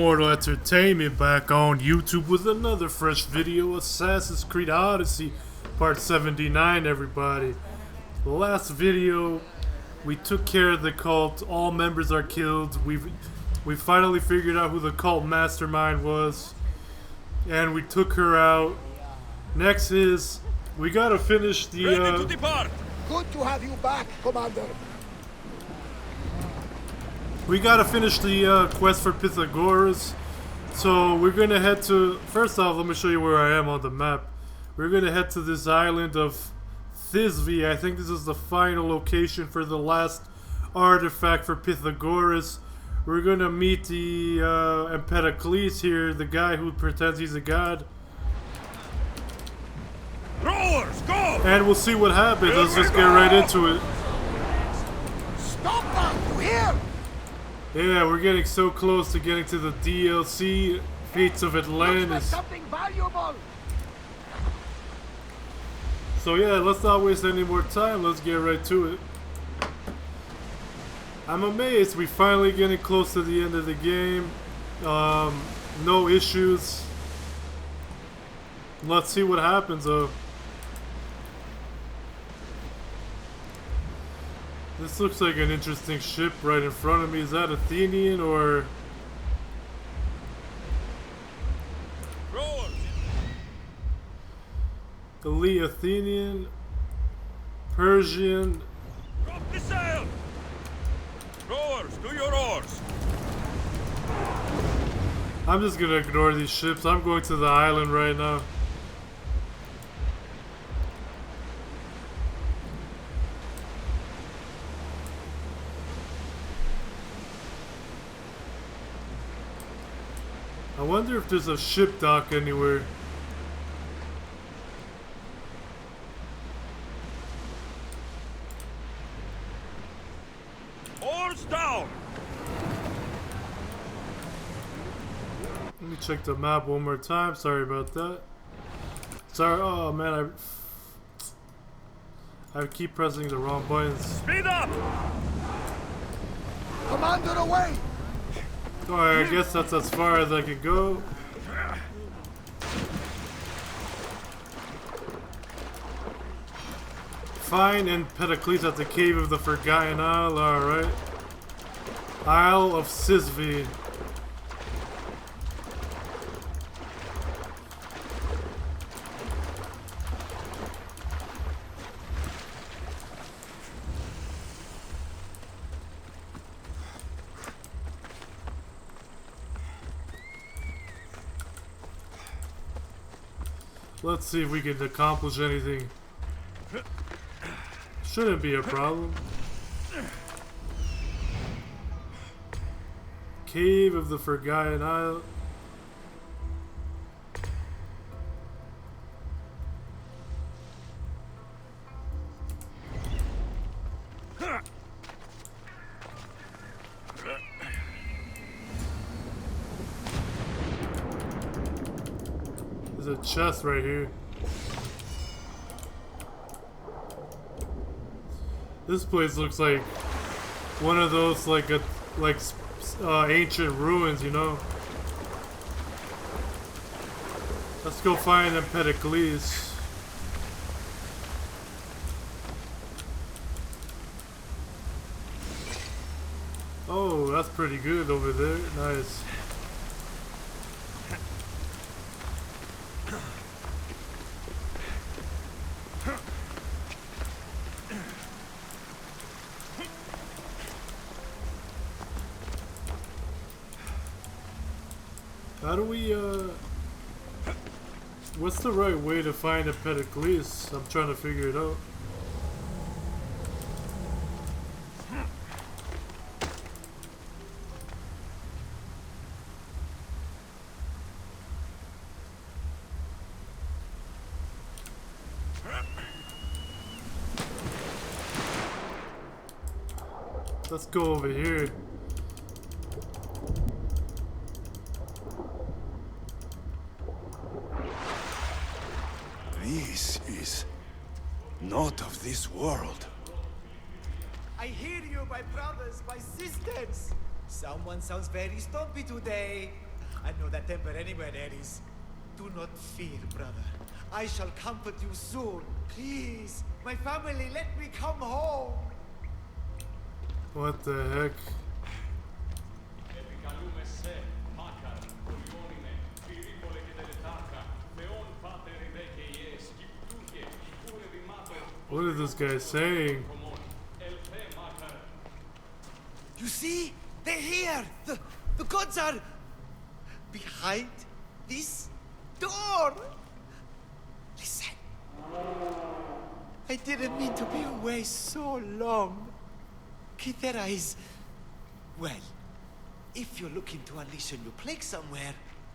Immortal Entertainment back on YouTube with another fresh video. Assassin's Creed Odyssey part 79, everybody. The last video, we took care of the cult. All members are killed. We finally figured out who the cult mastermind was, and we took her out. Next is, we gotta finish the Ready to depart. Good to have you back, Commander. We gotta finish the quest for Pythagoras. So we're gonna head to, first off, let me show you where I am on the map. We're gonna head to this island of Thisbe. I think this is the final location for the last artifact for Pythagoras. We're gonna meet the Empedocles here, the guy who pretends he's a god. Rowers, go! And we'll see what happens. Let's just get right into it. Stop that! You hear? Yeah, we're getting so close to getting to the DLC, Fates of Atlantis. Something valuable. So yeah, let's not waste any more time. Let's get right to it. I'm amazed we finally getting close to the end of the game. No issues. Let's see what happens though. This looks like an interesting ship right in front of me. Is that Athenian or... Rowers! Elite Athenian, Persian. Drop the sail! Rowers, do your oars! I'm just gonna ignore these ships. I'm going to the island right now. I wonder if there's a ship dock anywhere. Oars down! Let me check the map one more time. Sorry about that. Sorry. Oh man, I keep pressing the wrong buttons. Speed up! Commander, away! Alright, I guess that's as far as I could go. Find Empedocles at the Cave of the Forgotten Isle. Alright. Isle of Thisbe. Let's see if we can accomplish anything. Shouldn't be a problem. Cave of the Forgotten Isle. There's a chest right here. This place looks like one of those ancient ruins, you know. Let's go find Empedocles. Oh, that's pretty good over there. Nice. How do we, what's the right way to find Empedocles? I'm trying to figure it out. Let's go over here. This is not of this world. I hear you, my brothers, my sisters. Someone sounds very stumpy today. I know that temper anywhere there is. Do not fear, brother. I shall comfort you soon. Please, my family, let me come home. What the heck? What is this guy saying? You see? They're here! The gods are behind this door! Listen. I didn't mean to be away so long. Kithera is... well, if you're looking to unleash a new plague somewhere...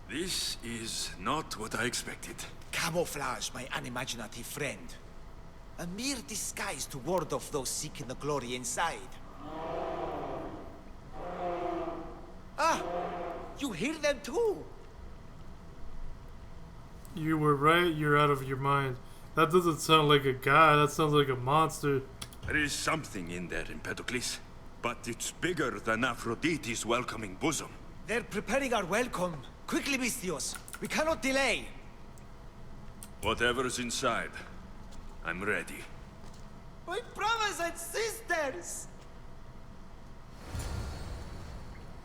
This is not what I expected. Camouflage, my unimaginative friend. A mere disguise to ward off those seeking the glory inside. Ah! You hear them too! You were right, you're out of your mind. That doesn't sound like a guy, that sounds like a monster. There is something in there, Empedocles. But it's bigger than Aphrodite's welcoming bosom. They're preparing our welcome. Quickly, Mystios. We cannot delay. Whatever's inside, I'm ready. My brothers and sisters!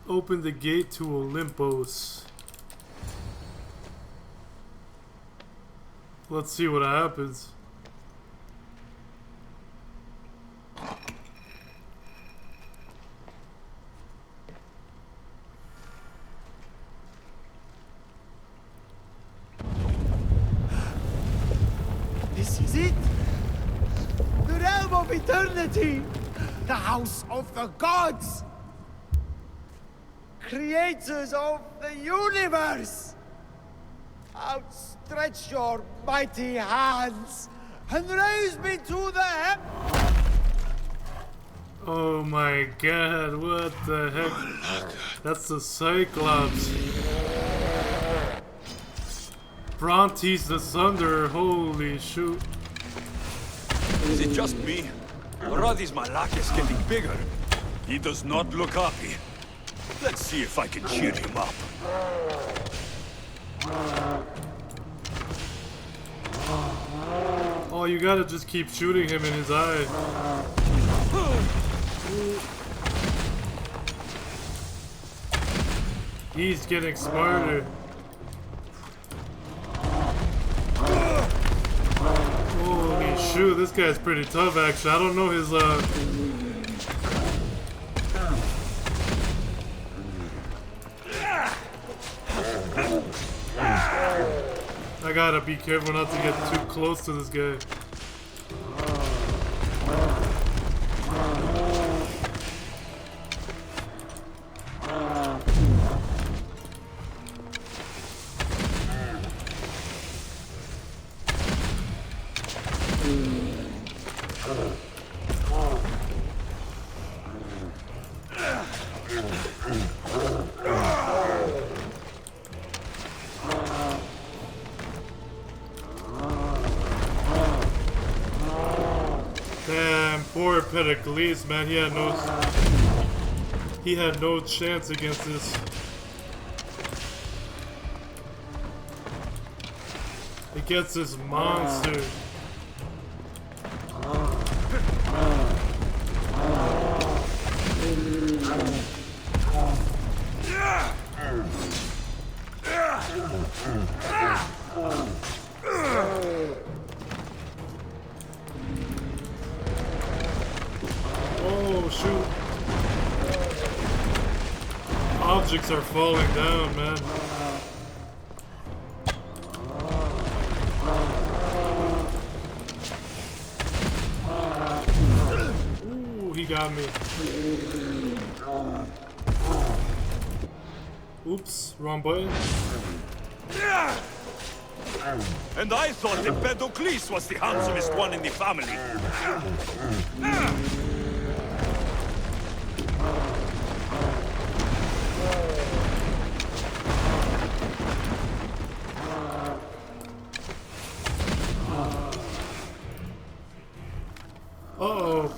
Open the gate to Olympos. Let's see what happens. This is it! The realm of eternity! The house of the gods! Creators of the universe! Outstretch your mighty hands and raise me to the heavens! Oh my god, what the heck? That's the Cyclops. Brontes the Thunderer, holy shoot. Is it just me? Or are these Malakis getting bigger? He does not look happy. Let's see if I can cheer him up. Oh, you gotta just keep shooting him in his eye. He's getting smarter. Holy shoot, this guy's pretty tough actually. I don't know his I gotta be careful not to get too close to this guy. Damn, poor Pedocles, man, he had no chance against this. Against this monster. Oh shoot. Objects are falling down, man. Ooh, he got me. Oops, wrong button. And I thought Empedocles was the handsomest one in the family. Uh-oh.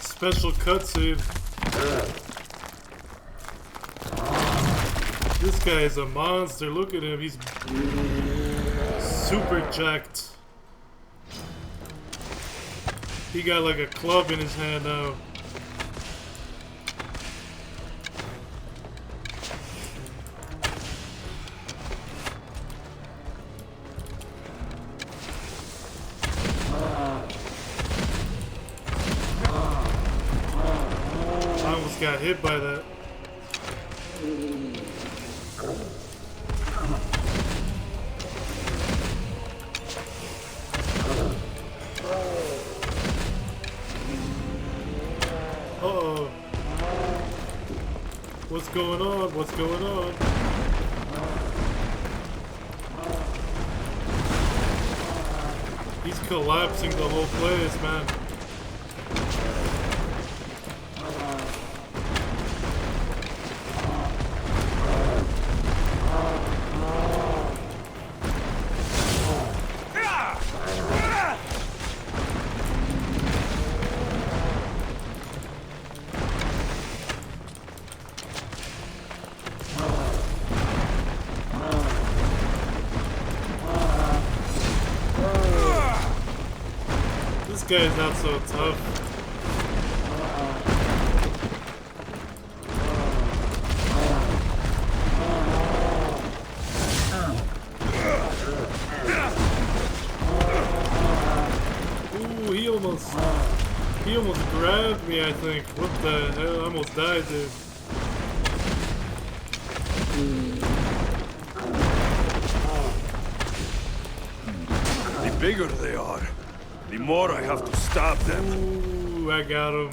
Special cutscene. This guy is a monster. Look at him. He's super jacked. He got like a club in his hand now. I almost got hit by that. Uh-oh. What's going on? What's going on? He's collapsing the whole place, man. This guy is not so tough. Ooh, he almost grabbed me, I think. What the hell? I almost died, dude. The bigger they are, the more I have to stab them. Ooh, I got him.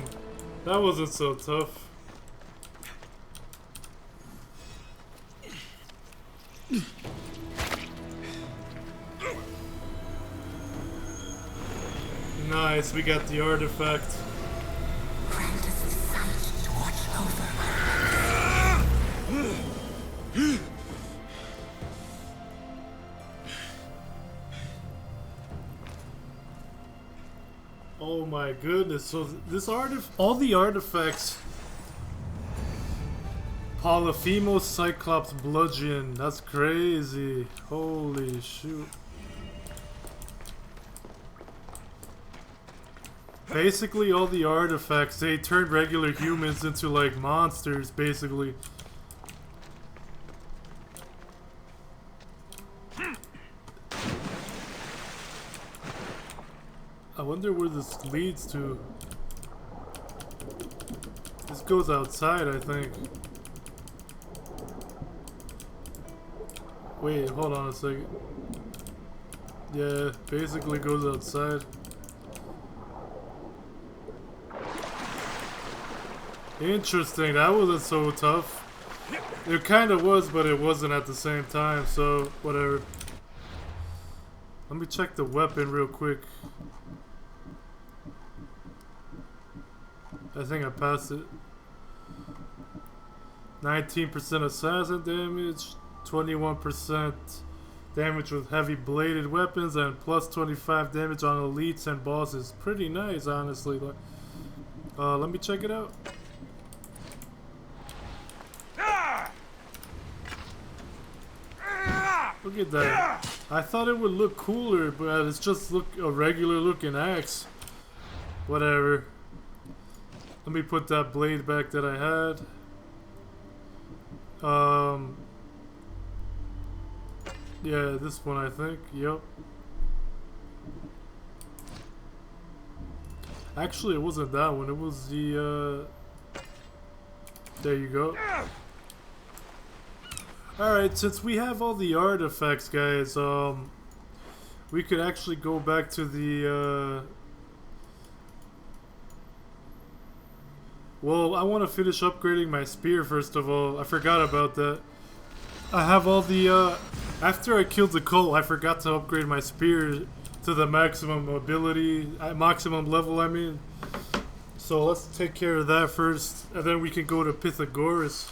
That wasn't so tough. Nice, we got the artifact. Grant us the sight to watch over. Oh my goodness, so this all the artifacts. Polyphemos Cyclops Bludgeon, that's crazy. Holy shoot. Basically all the artifacts, they turn regular humans into like monsters, basically. I wonder where this leads to. This goes outside, I think. Wait, hold on a second. Yeah, basically goes outside. Interesting, that wasn't so tough. It kind of was, but it wasn't at the same time, so whatever. Let me check the weapon real quick. I think I passed it. 19% assassin damage, 21% damage with heavy bladed weapons, and plus 25 damage on elites and bosses. Pretty nice, honestly. Let me check it out. Look at that. I thought it would look cooler, but it's just a regular looking axe. Whatever. Let me put that blade back that I had. Yeah, this one I think. Yep. Actually, it wasn't that one. It was the, there you go. Alright, since we have all the artifacts, guys, we could actually go back to the, well, I want to finish upgrading my spear first of all. I forgot about that. I have all the, after I killed the cult, I forgot to upgrade my spear to the maximum ability, maximum level, I mean. So let's take care of that first, and then we can go to Pythagoras.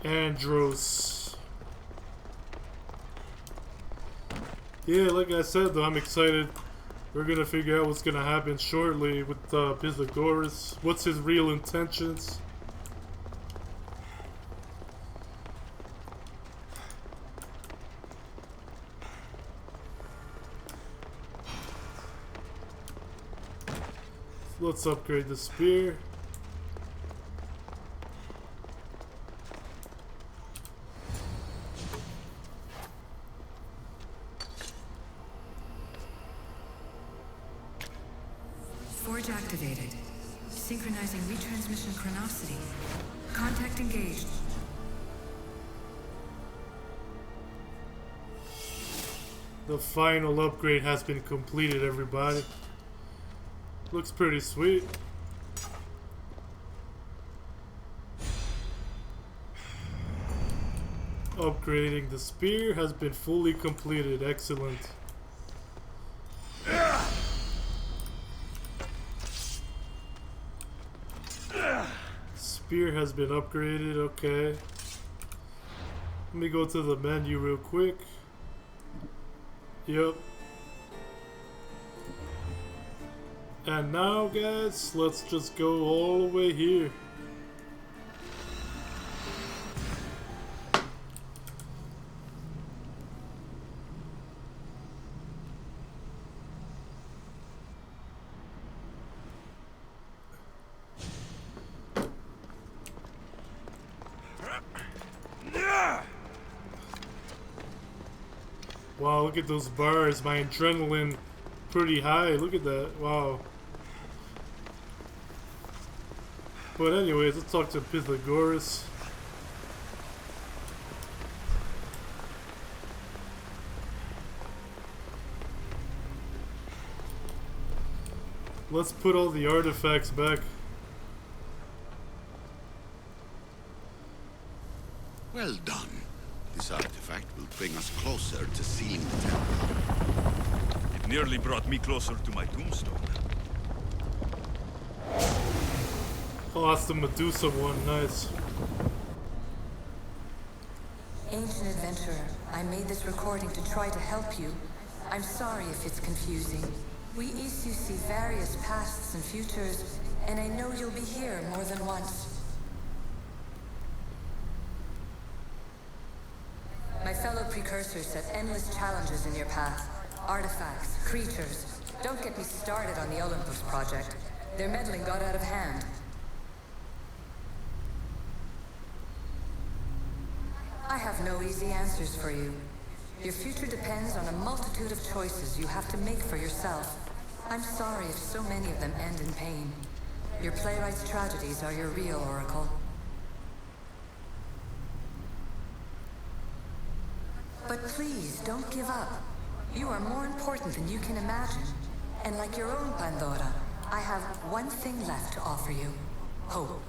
Andros. Yeah, like I said though, I'm excited. We're gonna figure out what's gonna happen shortly with Pythagoras. What's his real intentions? Let's upgrade the spear. Forge activated. Synchronizing retransmission chronicity. Contact engaged. The final upgrade has been completed, everybody. Looks pretty sweet. Upgrading the spear has been fully completed. Excellent. Spear has been upgraded. Okay. Let me go to the menu real quick. Yep. And now, guys, let's just go all the way here. Wow, look at those bars. My adrenaline pretty high. Look at that. Wow. But anyways, let's talk to Pythagoras. Let's put all the artifacts back. Well done. This artifact will bring us closer to sealing the temple. It nearly brought me closer to my tombstone. Oh, that's the Medusa one. Nice. Ancient adventurer, I made this recording to try to help you. I'm sorry if it's confusing. We issue see various pasts and futures, and I know you'll be here more than once. My fellow precursors set endless challenges in your path. Artifacts, creatures. Don't get me started on the Olympus project. Their meddling got out of hand. I have no easy answers for you. Your future depends on a multitude of choices you have to make for yourself. I'm sorry if so many of them end in pain. Your playwright's tragedies are your real oracle. But please, don't give up. You are more important than you can imagine. And like your own Pandora, I have one thing left to offer you. Hope.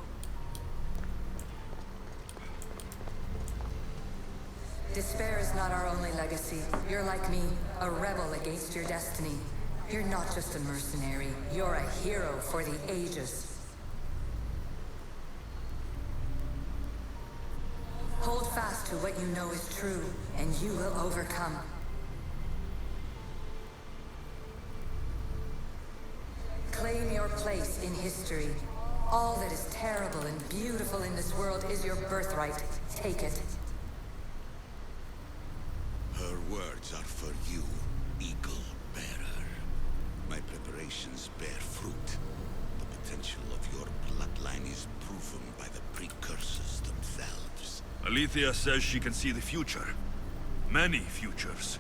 Despair is not our only legacy. You're like me, a rebel against your destiny. You're not just a mercenary, you're a hero for the ages. Hold fast to what you know is true, and you will overcome. Claim your place in history. All that is terrible and beautiful in this world is your birthright. Take it. Her words are for you, Eagle Bearer. My preparations bear fruit. The potential of your bloodline is proven by the precursors themselves. Alethea says she can see the future. Many futures.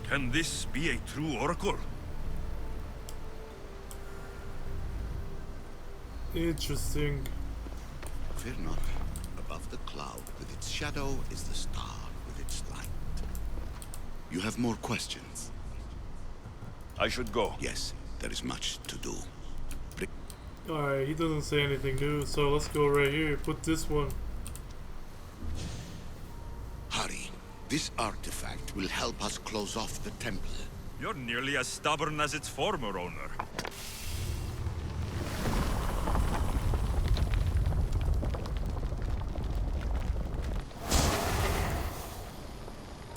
Can this be a true oracle? Interesting. Fear not. Above the cloud with its shadow is the star with its light. You have more questions? I should go. Yes, there is much to do. Alright, he doesn't say anything new, so let's go right here. Put this one. Hurry. This artifact will help us close off the temple. You're nearly as stubborn as its former owner.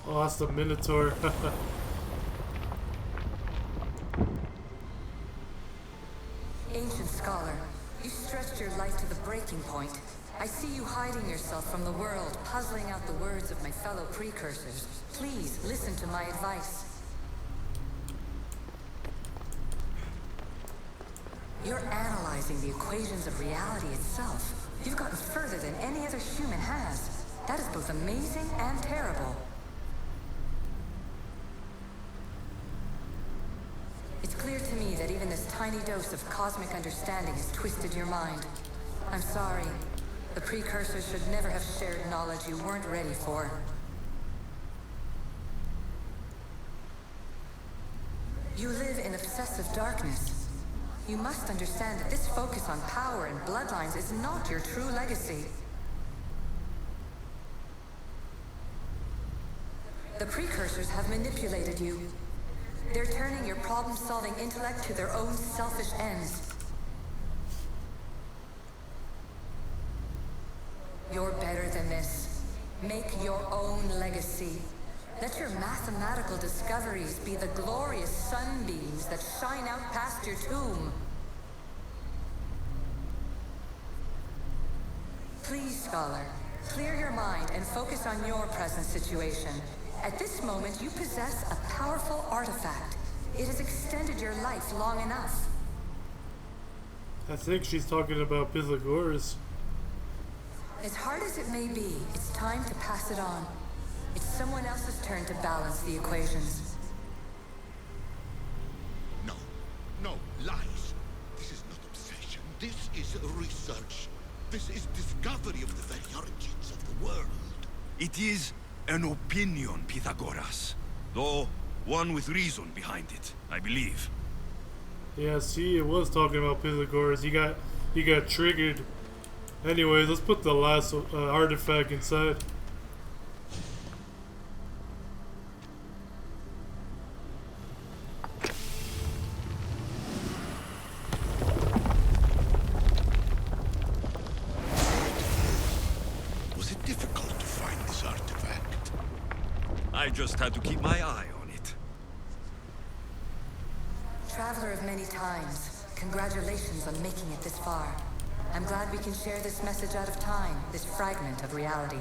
Oh, that's the Minotaur. breaking point. I see you hiding yourself from the world, puzzling out the words of my fellow precursors. Please, listen to my advice. You're analyzing the equations of reality itself. You've gotten further than any other human has. That is both amazing and terrible. It's clear to me that even this tiny dose of cosmic understanding has twisted your mind. I'm sorry. The precursors should never have shared knowledge you weren't ready for. You live in obsessive darkness. You must understand that this focus on power and bloodlines is not your true legacy. The precursors have manipulated you. They're turning your problem-solving intellect to their own selfish ends. You're better than this. Make your own legacy. Let your mathematical discoveries be the glorious sunbeams that shine out past your tomb. Please, Scholar, clear your mind and focus on your present situation. At this moment, you possess a powerful artifact. It has extended your life long enough. I think she's talking about Pythagoras. As hard as it may be, it's time to pass it on. It's someone else's turn to balance the equations. No, no, lies. This is not obsession. This is research. This is discovery of the very origins of the world. It is an opinion, Pythagoras. Though, one with reason behind it, I believe. Yeah, see, it was talking about Pythagoras. He got triggered. Anyways, let's put the last artifact inside. Was it difficult to find this artifact? I just had to keep my eye on it. Traveler of many times, congratulations on making it this far. I'm glad we can share this message out of time, this fragment of reality.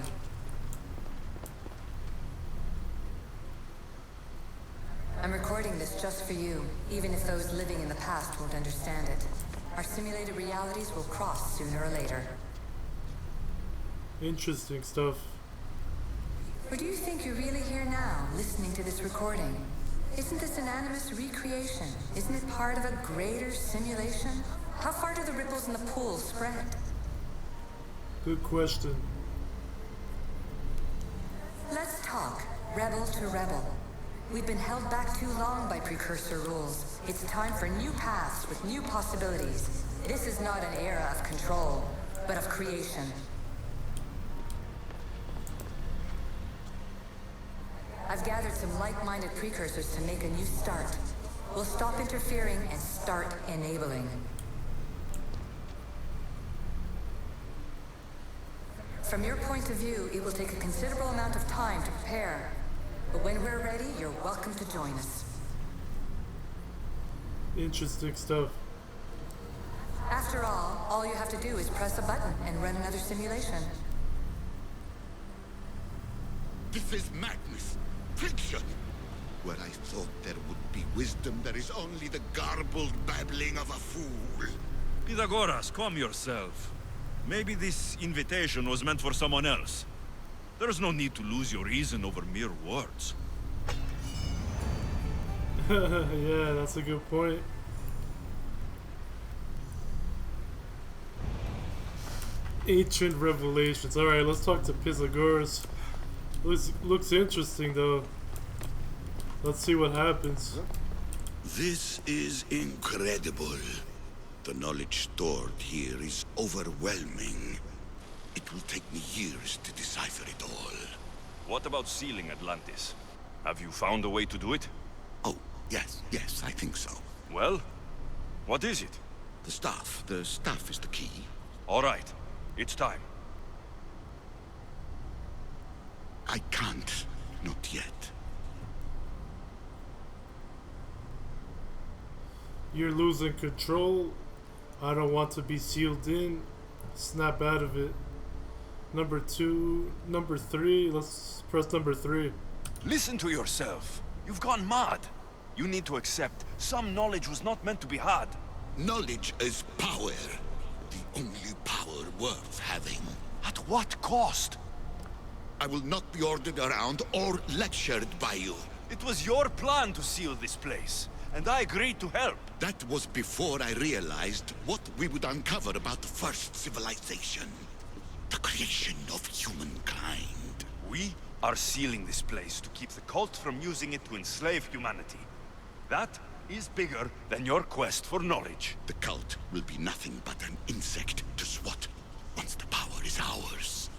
I'm recording this just for you, even if those living in the past won't understand it. Our simulated realities will cross sooner or later. Interesting stuff. Or do you think you're really here now, listening to this recording? Isn't this an animus recreation? Isn't it part of a greater simulation? How far do the ripples in the pool spread? Good question. Let's talk, rebel to rebel. We've been held back too long by precursor rules. It's time for new paths with new possibilities. This is not an era of control, but of creation. I've gathered some like-minded precursors to make a new start. We'll stop interfering and start enabling. From your point of view, it will take a considerable amount of time to prepare. But when we're ready, you're welcome to join us. Interesting stuff. After all you have to do is press a button and run another simulation. This is madness. Fiction. Where I thought there would be wisdom, there is only the garbled babbling of a fool. Pythagoras, calm yourself. Maybe this invitation was meant for someone else. There's no need to lose your reason over mere words. Yeah, that's a good point. Ancient revelations. Alright, let's talk to Pythagoras. Looks interesting though. Let's see what happens. This is incredible. The knowledge stored here is overwhelming. It will take me years to decipher it all. What about sealing Atlantis? Have you found a way to do it? Oh, yes, I think so. Well, what is it? The staff is the key. All right, it's time. I can't, not yet. You're losing control. I don't want to be sealed in. snap out of it. Number 2, number 3. Let's press number 3. Listen to yourself. You've gone mad. You need to accept some knowledge was not meant to be had. Knowledge is power. The only power worth having. At what cost? I will not be ordered around or lectured by you. It was your plan to seal this place, and I agreed to help. That was before I realized what we would uncover about the first civilization. The creation of humankind. We are sealing this place to keep the cult from using it to enslave humanity. That is bigger than your quest for knowledge. The cult will be nothing but an insect to swat once the power is ours.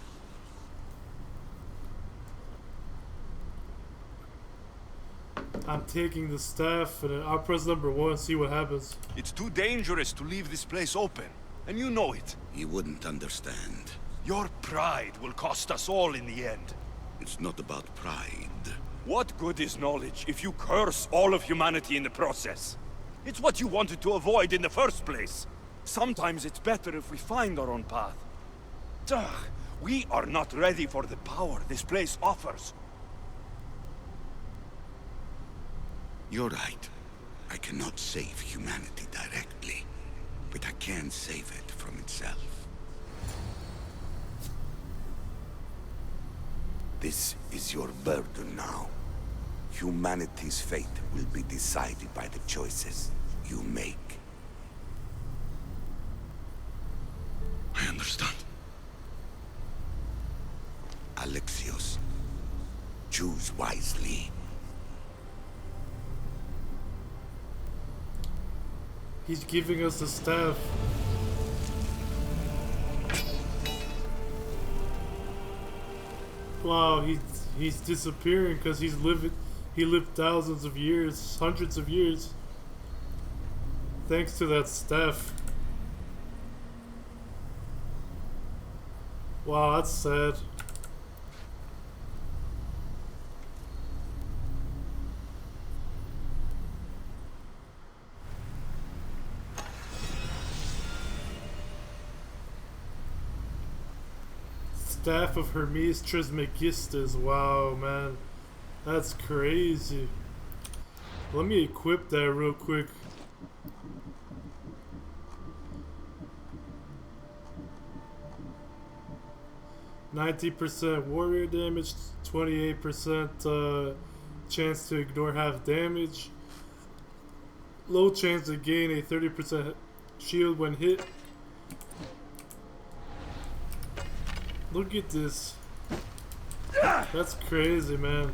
I'm taking the staff and I'll press number 1, see what happens. It's too dangerous to leave this place open, and you know it. You wouldn't understand. Your pride will cost us all in the end. It's not about pride. What good is knowledge if you curse all of humanity in the process? It's what you wanted to avoid in the first place. Sometimes it's better if we find our own path. Ugh, we are not ready for the power this place offers. You're right. I cannot save humanity directly, but I can save it from itself. This is your burden now. Humanity's fate will be decided by the choices you make. I understand. Alexios, choose wisely. He's giving us the staff. Wow, he's disappearing because he lived thousands of years, hundreds of years. Thanks to that staff. Wow, that's sad. Staff of Hermes Trismegistus. Wow, man. That's crazy. Let me equip that real quick. %90 warrior damage, 28% chance to ignore half damage. Low chance to gain a 30% shield when hit. Look at this. That's crazy, man.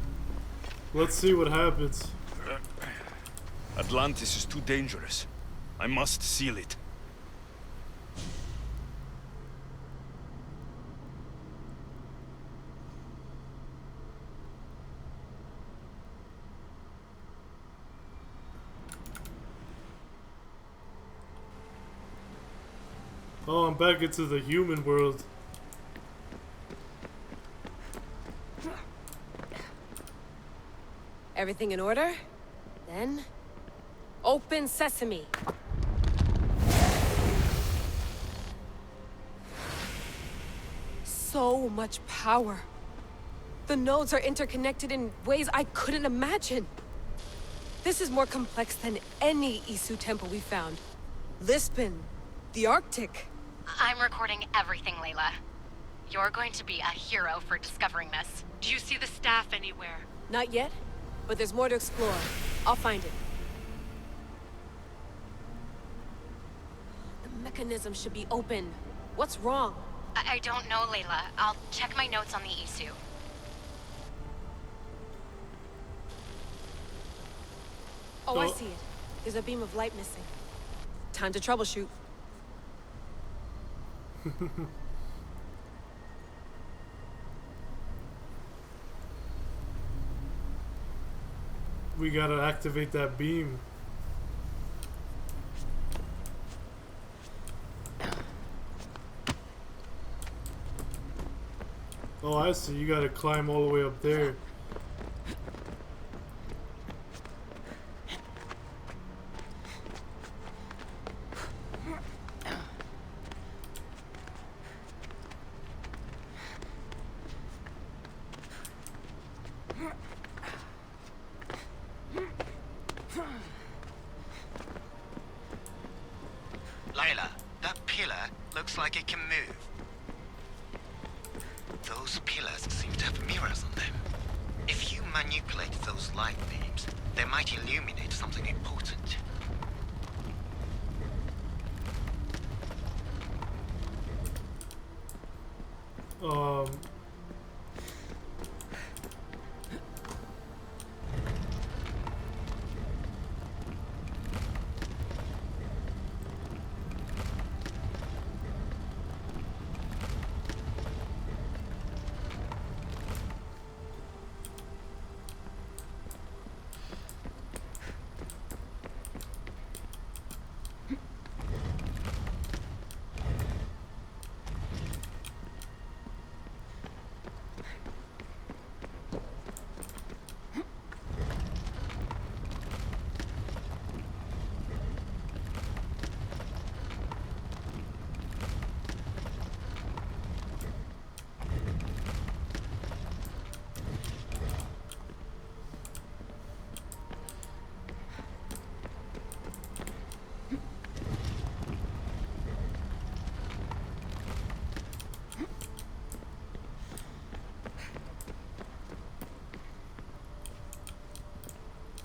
Let's see what happens. Atlantis is too dangerous. I must seal it. Oh, I'm back into the human world. Everything in order? Then, open sesame. So much power. The nodes are interconnected in ways I couldn't imagine. This is more complex than any Isu temple we found. Lisbon, the Arctic. I'm recording everything, Layla. You're going to be a hero for discovering this. Do you see the staff anywhere? Not yet, but there's more to explore. I'll find it. The mechanism should be open. What's wrong? I don't know, Layla. I'll check my notes on the Isu. Oh, I see it. There's a beam of light missing. Time to troubleshoot. We gotta activate that beam. Oh, I see. You gotta climb all the way up there. like it can move. Those pillars seem to have mirrors on them. If you manipulate those light beams, they might illuminate something important.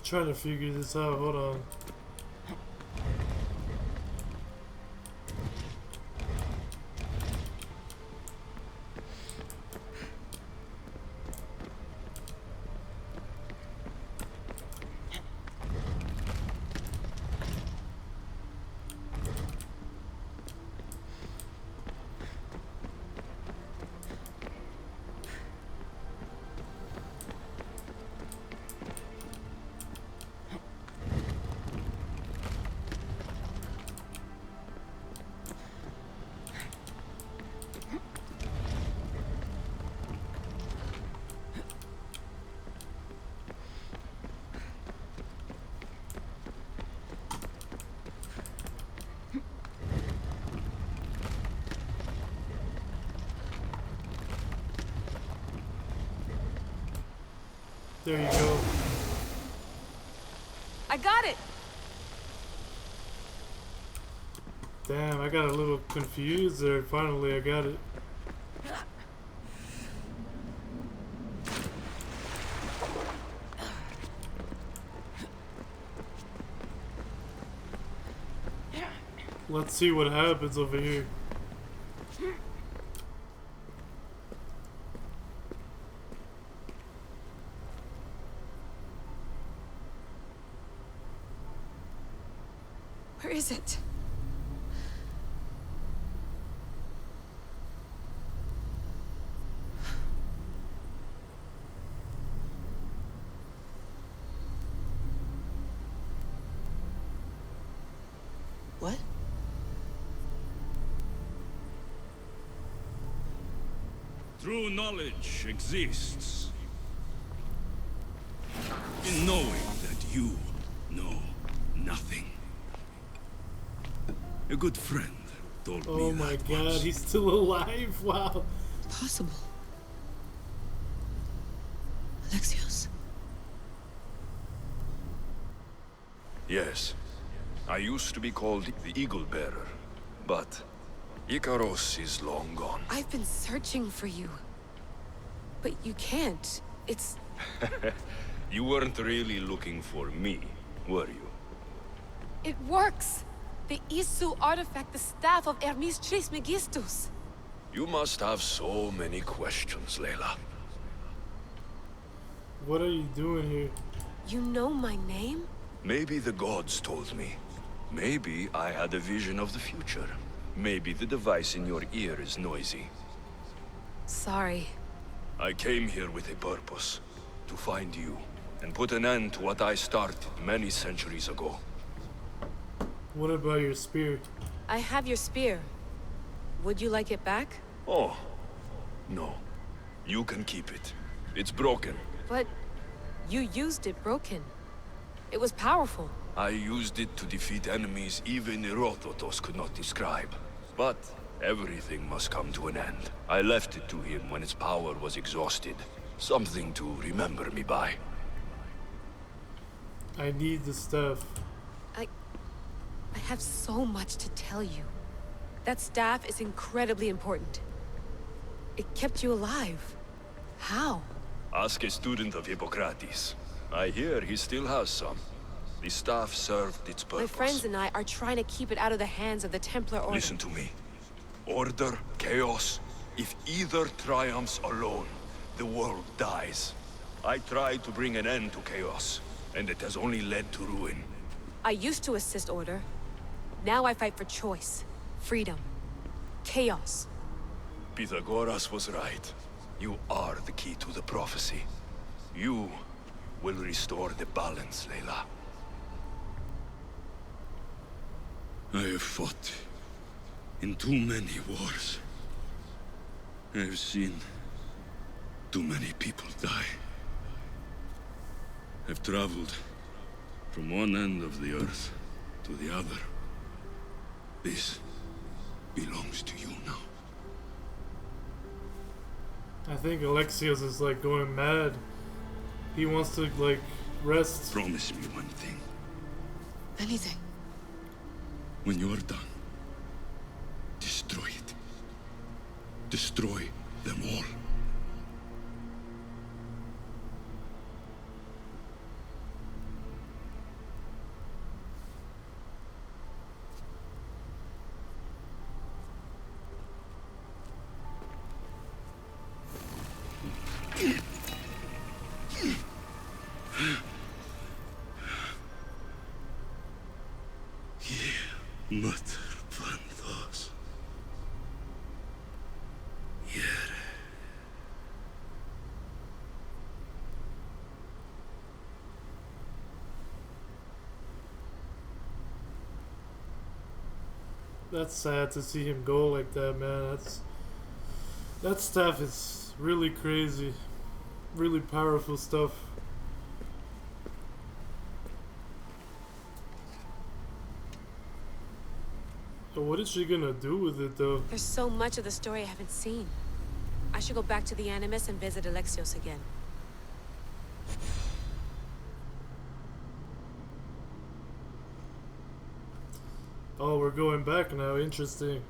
Trying to figure this out. Hold on. There you go. I got it! Damn, I got a little confused there. Finally, I got it. Let's see what happens over here. Where is it? What? True knowledge exists in knowing that you know nothing. A good friend told me that. Oh my god, once. he's still alive? Wow. Possible. Alexios. Yes. I used to be called the Eagle Bearer, but Icaros is long gone. I've been searching for you. But you can't. It's... You weren't really looking for me, were you? It works! The Isu artifact, the staff of Hermes Trismegistus. You must have so many questions, Layla. What are you doing here? You know my name? Maybe the gods told me. Maybe I had a vision of the future. Maybe the device in your ear is noisy. Sorry. I came here with a purpose. To find you, and put an end to what I started many centuries ago. What about your spear? I have your spear. Would you like it back? Oh, no. You can keep it. It's broken. But you used it broken. It was powerful. I used it to defeat enemies even Herodotus could not describe. But everything must come to an end. I left it to him when its power was exhausted. Something to remember me by. I need the stuff. I have so much to tell you. That staff is incredibly important. It kept you alive. How? Ask a student of Hippocrates. I hear he still has some. The staff served its purpose. My friends and I are trying to keep it out of the hands of the Templar Order. Listen to me. Order, chaos. If either triumphs alone, the world dies. I tried to bring an end to chaos, and it has only led to ruin. I used to assist Order. Now I fight for choice, freedom, chaos. Pythagoras was right. You are the key to the prophecy. You will restore the balance, Layla. I have fought in too many wars. I have seen too many people die. I've traveled from one end of the earth to the other. This belongs to you now. I think Alexios is like going mad. He wants to like rest. Promise me one thing. Anything. When you are done, destroy it. Destroy them all. That's sad to see him go like that, man. That stuff is really crazy, really powerful stuff. But what is she gonna do with it, though? There's so much of the story I haven't seen. I should go back to the Animus and visit Alexios again. Oh, we're going back now. Interesting.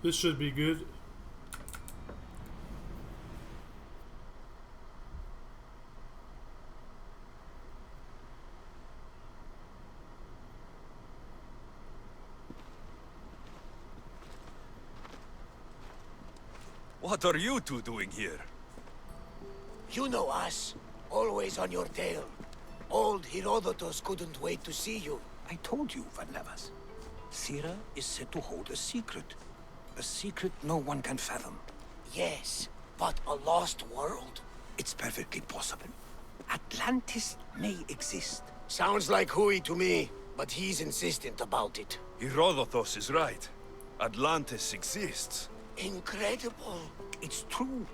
This should be good. What are you two doing here? You know us. Always on your tail. Old Herodotus couldn't wait to see you. I told you, Varnavas. Sira is said to hold a secret. A secret no one can fathom. Yes, but a lost world? It's perfectly possible. Atlantis may exist. Sounds like Hui to me, but he's insistent about it. Herodotus is right. Atlantis exists. Incredible. It's true.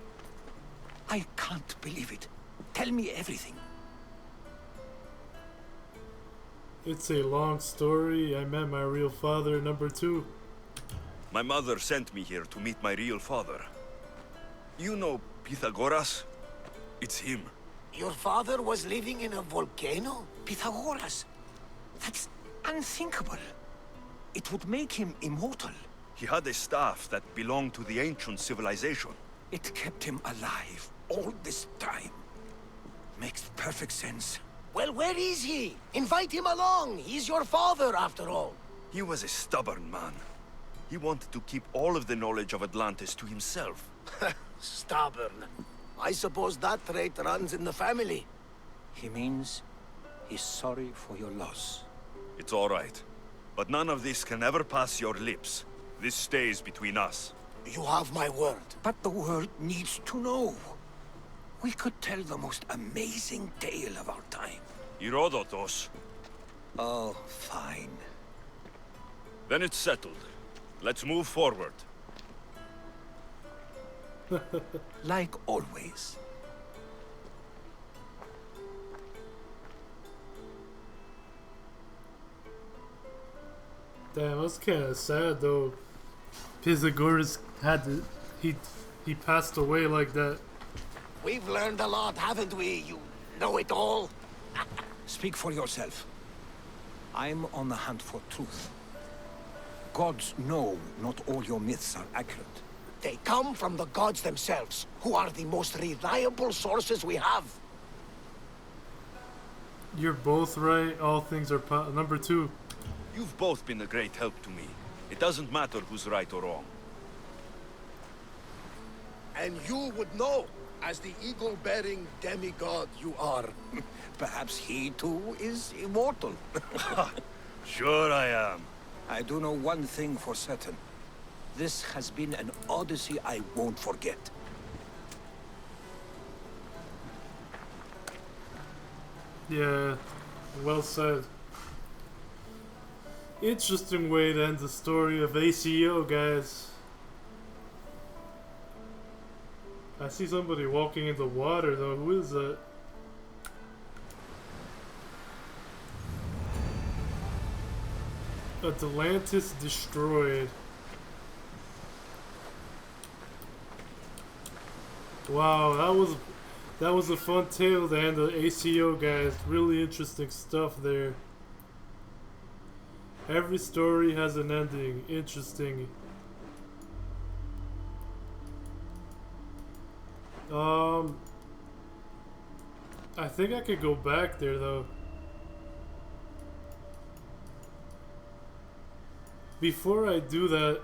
I can't believe it. Tell me everything. It's a long story. I met my real father, #2. My mother sent me here to meet my real father. You know Pythagoras? It's him. Your father was living in a volcano? Pythagoras. That's unthinkable. It would make him immortal. He had a staff that belonged to the ancient civilization. It kept him alive all this time. Makes perfect sense. Well, where is he? Invite him along. He's your father, after all. He was a stubborn man. He wanted to keep all of the knowledge of Atlantis to himself. Stubborn. I suppose that trait runs in the family. He means he's sorry for your loss. It's all right. But none of this can ever pass your lips. This stays between us. You have my word. But the world needs to know. We could tell the most amazing tale of our time. Herodotus. Oh, fine. Then it's settled. Let's move forward. Like always. Damn, that's kind of sad though. Pythagoras had to, he passed away like that. We've learned a lot, haven't we, you know-it-all? Speak for yourself. I'm on the hunt for truth. Gods know not all your myths are accurate. They come from the gods themselves, who are the most reliable sources we have. You're both right. All things are number 2. You've both been a great help to me. It doesn't matter who's right or wrong. And you would know, as the eagle-bearing demigod you are. Perhaps he too is immortal. Sure I am. I do know one thing for certain. This has been an Odyssey I won't forget. Yeah, well said. Interesting way to end the story of ACO, guys. I see somebody walking in the water, though. Who is that? Atlantis destroyed. Wow, that was a fun tale to end the ACO, guys. Really interesting stuff there. Every story has an ending. Interesting. I think I could go back there though. Before I do that,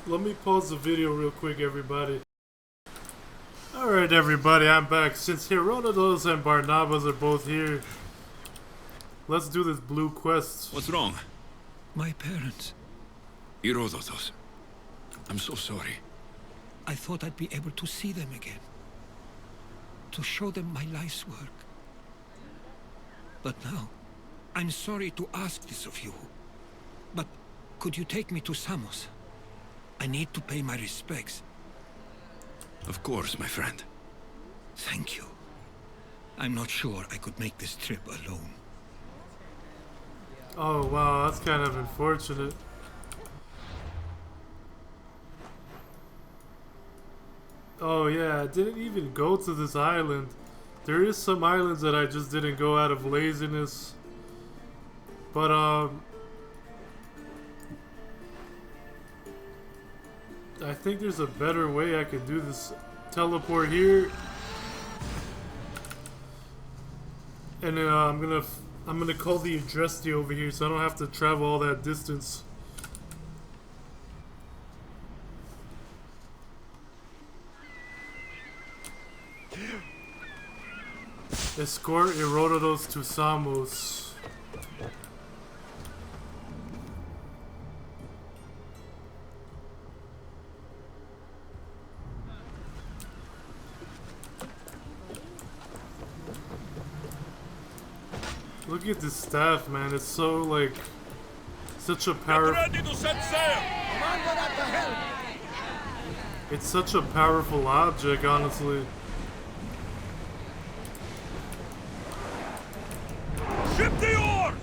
let me pause the video real quick, everybody. Alright everybody, I'm back. Since Herodotus and Barnabas are both here, let's do this blue quest. What's wrong? My parents. Herodotus. I'm so sorry. I thought I'd be able to see them again. To show them my life's work. But now, I'm sorry to ask this of you. But could you take me to Samos? I need to pay my respects. Of course, my friend. Thank you. I'm not sure I could make this trip alone. Oh wow, that's kind of unfortunate. Oh yeah, I didn't even go to this island. There is some islands that I just didn't go out of laziness. But I think there's a better way I could do this. Teleport here. And then I'm gonna call the Adresti over here so I don't have to travel all that distance. Escort Herodotus to Samos. Look at this staff, man. It's so like such a powerful. Ready to set sail. Commander at the helm. It's such a powerful object, honestly. Ship the oars.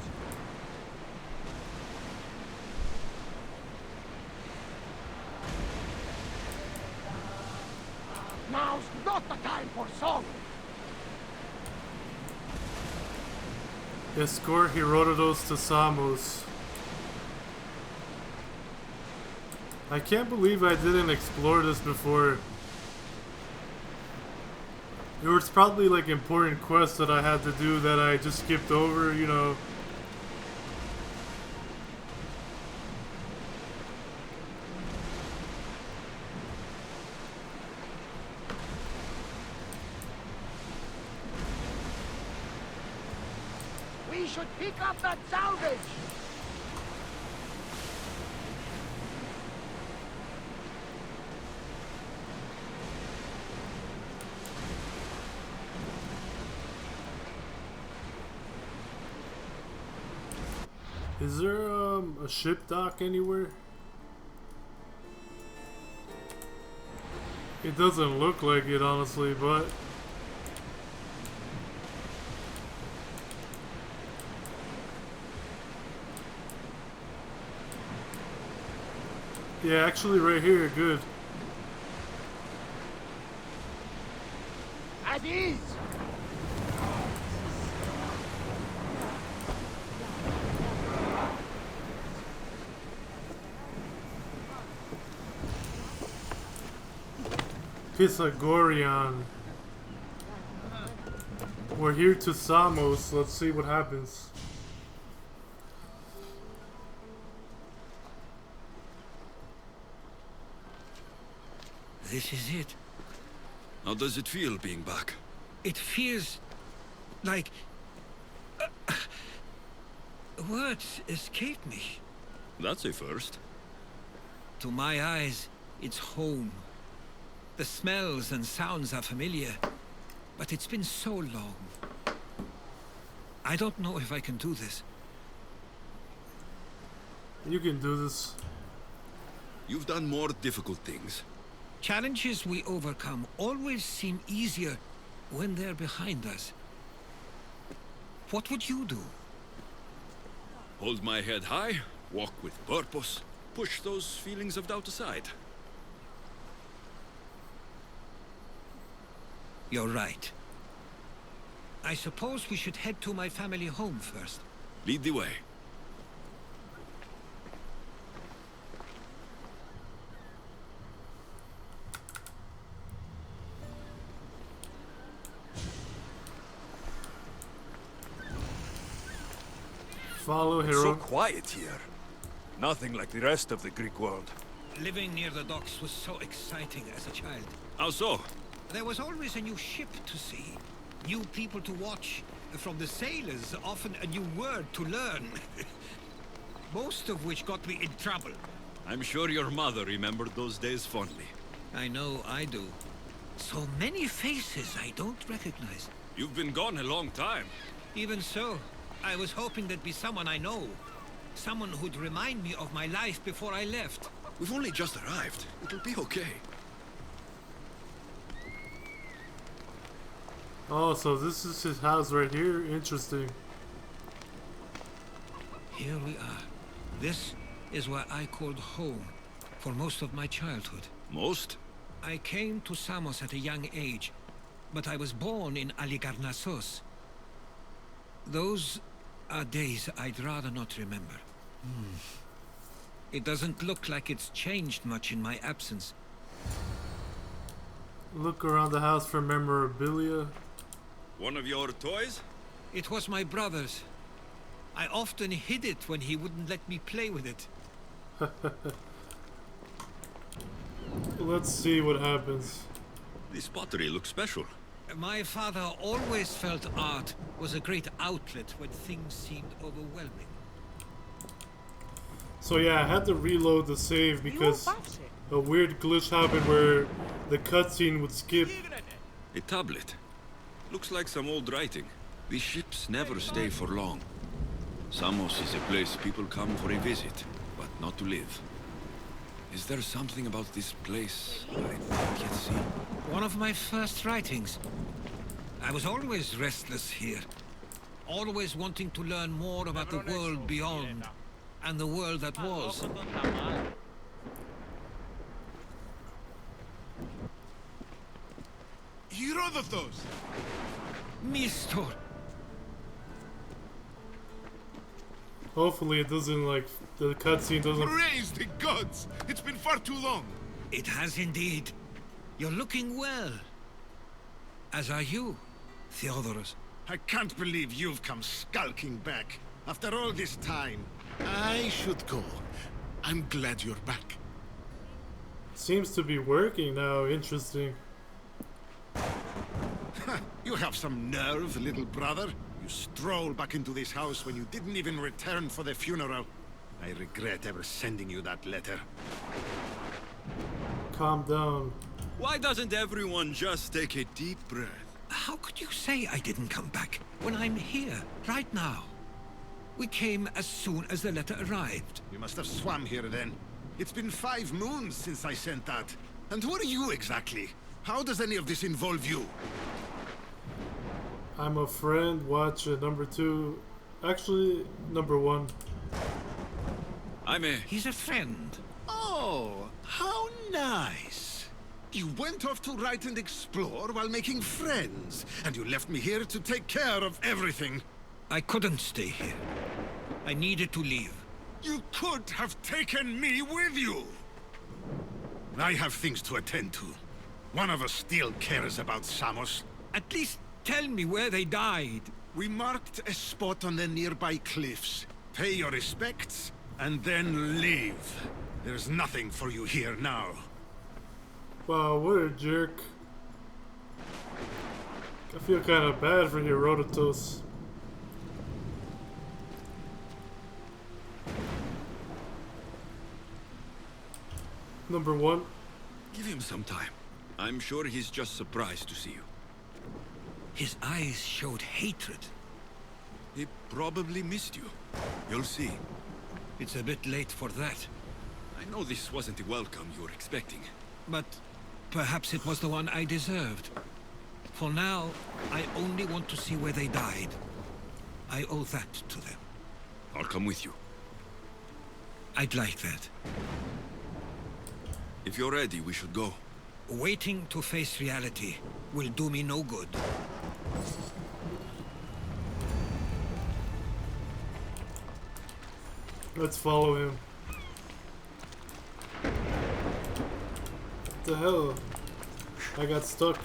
Now's not the time for song. Escort Herodotus to Samos. I can't believe I didn't explore this before. There was probably like important quests that I had to do that I just skipped over, you know. We should pick up that salvage. Is there a ship dock anywhere? It doesn't look like it, honestly, but yeah, actually right here, good. At ease. Pythagorean. We're here to Samos. Let's see what happens. This is it. How does it feel being back? It feels like... words escape me. That's a first. To my eyes, it's home. The smells and sounds are familiar, but it's been so long. I don't know if I can do this. You can do this. You've done more difficult things. Challenges we overcome always seem easier when they're behind us. What would you do? Hold my head high, walk with purpose, push those feelings of doubt aside. You're right. I suppose we should head to my family home first. Lead the way. Follow It's hero. so quiet here. Nothing like the rest of the Greek world. Living near the docks was so exciting as a child. How so? There was always a new ship to see, new people to watch. From the sailors, often a new word to learn. Most of which got me in trouble. I'm sure your mother remembered those days fondly. I know I do. So many faces I don't recognize. You've been gone a long time. Even so, I was hoping there'd be someone I know. Someone who'd remind me of my life before I left. We've only just arrived. It'll be okay. Oh, so this is his house right here. Interesting. Here we are. This is where I called home for most of my childhood. Most? I came to Samos at a young age, but I was born in Aligarnassos. Those are days I'd rather not remember. It doesn't look like it's changed much in my absence. Look around the house for memorabilia. One of your toys? It was my brother's. I often hid it when he wouldn't let me play with it. Let's see what happens. This pottery looks special. My father always felt art was a great outlet when things seemed overwhelming. So yeah, I had to reload the save because a weird glitch happened where the cutscene would skip. A tablet. Looks like some old writing. These ships never stay for long. Samos is a place people come for a visit, but not to live. Is there something about this place I don't yet see? One of my first writings. I was always restless here. Always wanting to learn more about the world beyond, and the world that was. Herodotus! Mistor! Hopefully it doesn't like the cutscene doesn't. Praise the gods! It's been far too long. It has indeed. You're looking well. As are you, Theodorus. I can't believe you've come skulking back. After all this time, I should go. I'm glad you're back. Seems to be working now. Interesting. You have some nerve, little brother. You stroll back into this house when you didn't even return for the funeral. I regret ever sending you that letter. Calm down. Why doesn't everyone just take a deep breath? How could you say I didn't come back when I'm here, right now? We came as soon as the letter arrived. You must have swam here then. It's been 5 moons since I sent that. And who are you exactly? How does any of this involve you? I'm a friend. Watch it. Number 2. Actually, number 1. He's a friend. Oh, how nice. You went off to write and explore while making friends. And you left me here to take care of everything. I couldn't stay here. I needed to leave. You could have taken me with you. I have things to attend to. One of us still cares about Samos. At least tell me where they died. We marked a spot on the nearby cliffs. Pay your respects, and then leave. There's nothing for you here now. Wow, what a jerk. I feel kind of bad for Herodotus. Number 1. Give him some time. I'm sure he's just surprised to see you. His eyes showed hatred. He probably missed you. You'll see. It's a bit late for that. I know this wasn't the welcome you were expecting. But perhaps it was the one I deserved. For now, I only want to see where they died. I owe that to them. I'll come with you. I'd like that. If you're ready, we should go. Waiting to face reality will do me no good. Let's follow him. What the hell? I got stuck.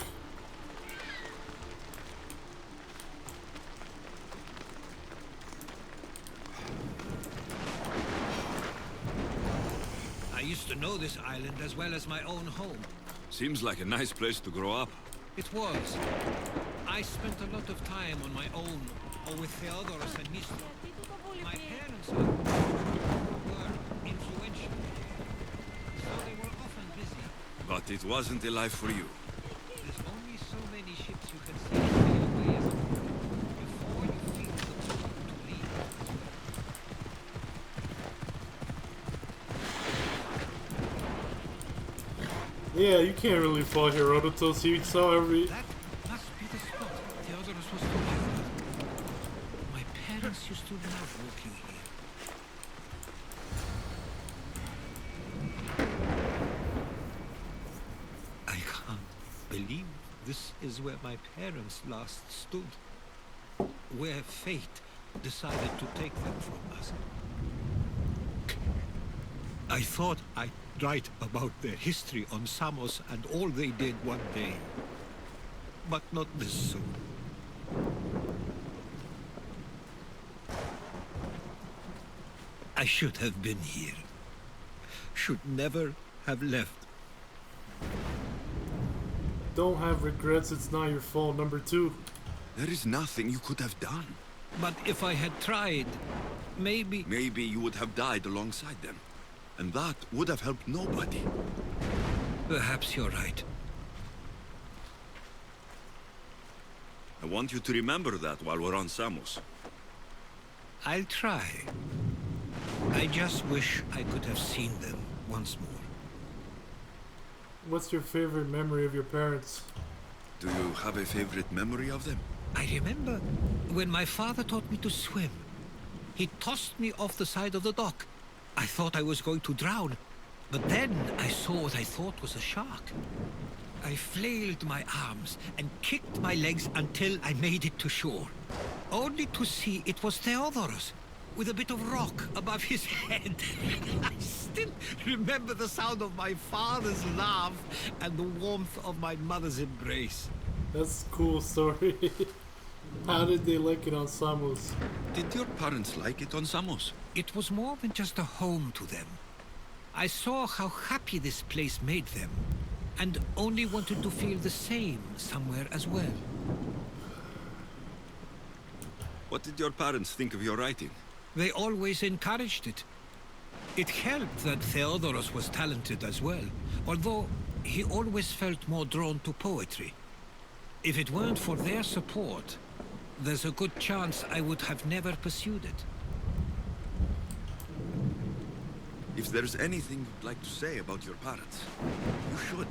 I used to know this island as well as my own home. Seems like a nice place to grow up. It was. I spent a lot of time on my own, or with Theodorus and Mistro. My parents were influential, so they were often busy. But it wasn't a life for you. There's only so many ships you can see and sail away as a crew before you feel the call to leave. Yeah, you can't really fault Herodotus. He saw every... That must be the spot Theodorus was talking about. My parents used to love walking here. I can't believe this is where my parents last stood. Where fate decided to take them from us. I thought I'd write about their history on Samos and all they did one day. But not this soon. I should have been here. Should never have left. Don't have regrets, it's not your fault. Number 2. There is nothing you could have done. But if I had tried, maybe... Maybe you would have died alongside them. And that would have helped nobody. Perhaps you're right. I want you to remember that while we're on Samos. I'll try. I just wish I could have seen them once more. What's your favorite memory of your parents? Do you have a favorite memory of them? I remember when my father taught me to swim. He tossed me off the side of the dock. I thought I was going to drown, but then I saw what I thought was a shark. I flailed my arms and kicked my legs until I made it to shore, only to see it was Theodorus, with a bit of rock above his head. I still remember the sound of my father's laugh and the warmth of my mother's embrace. That's a cool story. How did they like it on Samos? Did your parents like it on Samos? It was more than just a home to them. I saw how happy this place made them, and only wanted to feel the same somewhere as well. What did your parents think of your writing? They always encouraged it. It helped that Theodorus was talented as well, although he always felt more drawn to poetry. If it weren't for their support, there's a good chance I would have never pursued it. If there's anything you'd like to say about your parents, you should.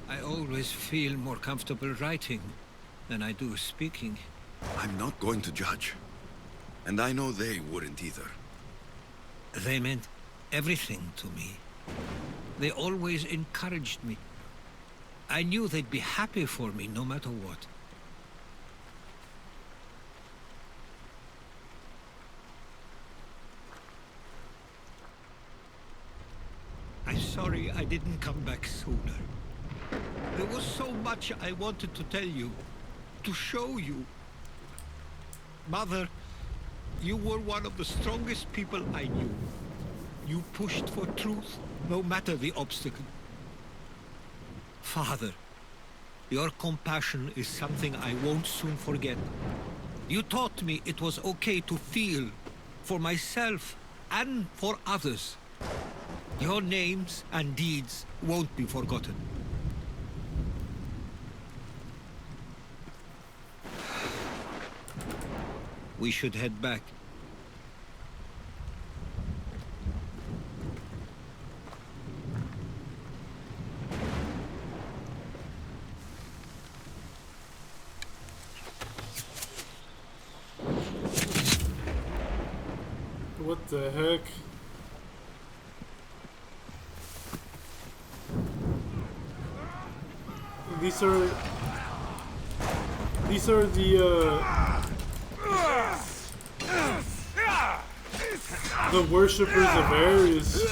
I always feel more comfortable writing than I do speaking. I'm not going to judge. And I know they wouldn't either. They meant everything to me. They always encouraged me. I knew they'd be happy for me no matter what. I'm sorry I didn't come back sooner. There was so much I wanted to tell you, to show you. Mother, you were one of the strongest people I knew. You pushed for truth, no matter the obstacle. Father, your compassion is something I won't soon forget. You taught me it was okay to feel, for myself and for others. Your names and deeds won't be forgotten. We should head back. What the heck? These are the worshippers of Ares.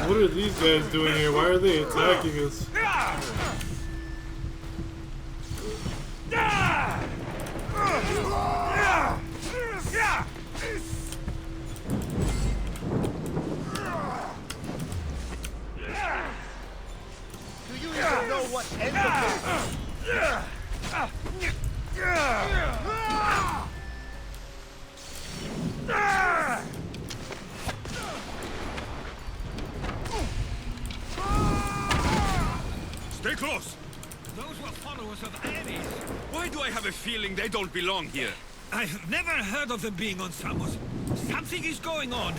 What are these guys doing here? Why are they attacking us? Do you even know what end of Stay close! Those were followers of Ares. Why do I have a feeling they don't belong here? I've never heard of them being on Samos. Something is going on.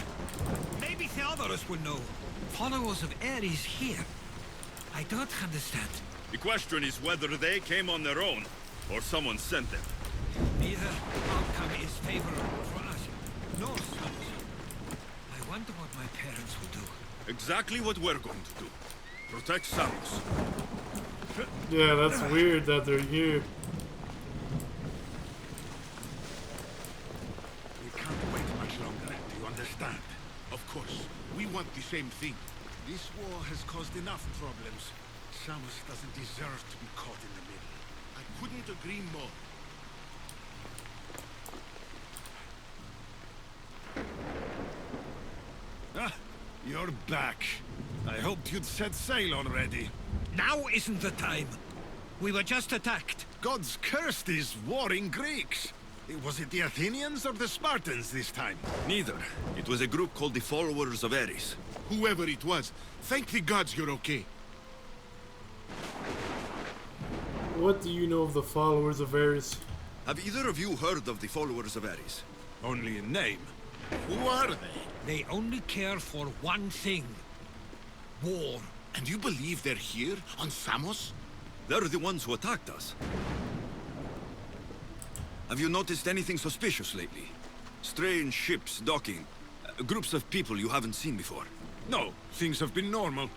Maybe Theodorus will know. Followers of Ares here. I don't understand. The question is whether they came on their own, or someone sent them. Neither outcome is favorable for us. No, Samos. I wonder what my parents will do. Exactly what we're going to do. Protect Samos. Yeah, that's weird that they're here. We can't wait much longer, do you understand? Of course, we want the same thing. This war has caused enough problems. Samos doesn't deserve to be caught in the middle. I couldn't agree more. Ah, you're back. I hoped you'd set sail already. Now isn't the time. We were just attacked. Gods cursed these warring Greeks. Was it the Athenians or the Spartans this time? Neither. It was a group called the Followers of Ares. Whoever it was, thank the gods you're okay. What do you know of the followers of Ares? Have either of you heard of the Followers of Ares? Only in name. Who are they? They only care for one thing. War. And you believe they're here, on Samos? They're the ones who attacked us. Have you noticed anything suspicious lately? Strange ships docking. Groups of people you haven't seen before. No, things have been normal.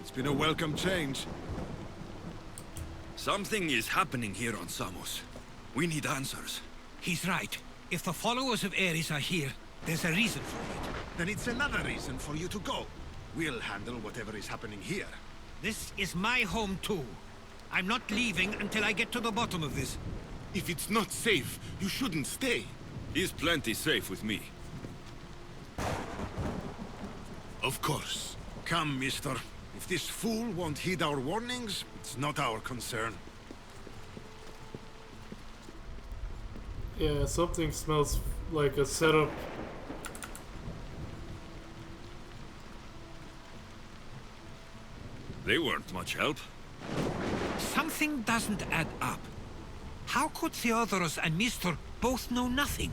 It's been a welcome change. Something is happening here on Samos. We need answers. He's right. If the followers of Ares are here, there's a reason for it. Then it's another reason for you to go. We'll handle whatever is happening here. This is my home too. I'm not leaving until I get to the bottom of this. If it's not safe, you shouldn't stay. He's plenty safe with me. Of course. Come, mister. If this fool won't heed our warnings, it's not our concern. Yeah, something smells like a setup. They weren't much help. Something doesn't add up. How could Theodorus and Mr. both know nothing?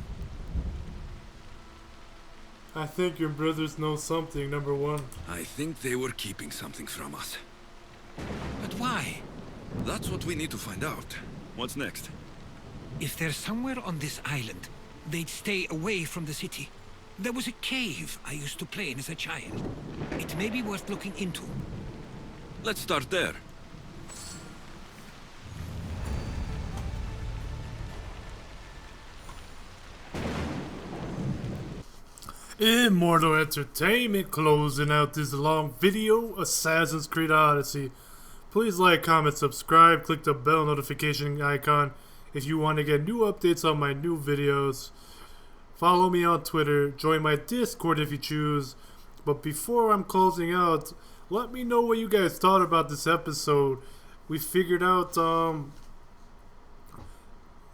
I think your brothers know something, number one. I think they were keeping something from us. But why? That's what we need to find out. What's next? If they're somewhere on this island, They'd stay away from the city. There was a cave I used to play in as a child. It may be worth looking into. Let's start there. Immortal Entertainment closing out this long video, Assassin's Creed Odyssey. Please like, comment, subscribe, click the bell notification icon if you want to get new updates on my new videos. Follow me on Twitter, join my Discord if you choose. But before I'm closing out, let me know what you guys thought about this episode. We figured out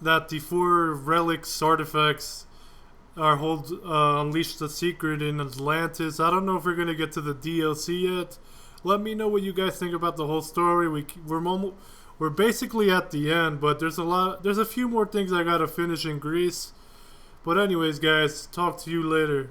that the 4 relics artifacts are unleashed the secret in Atlantis. I don't know if we're gonna get to the DLC yet. Let me know what you guys think about the whole story. We're basically at the end, but there's a few more things I gotta finish in Greece. But anyways, guys, talk to you later.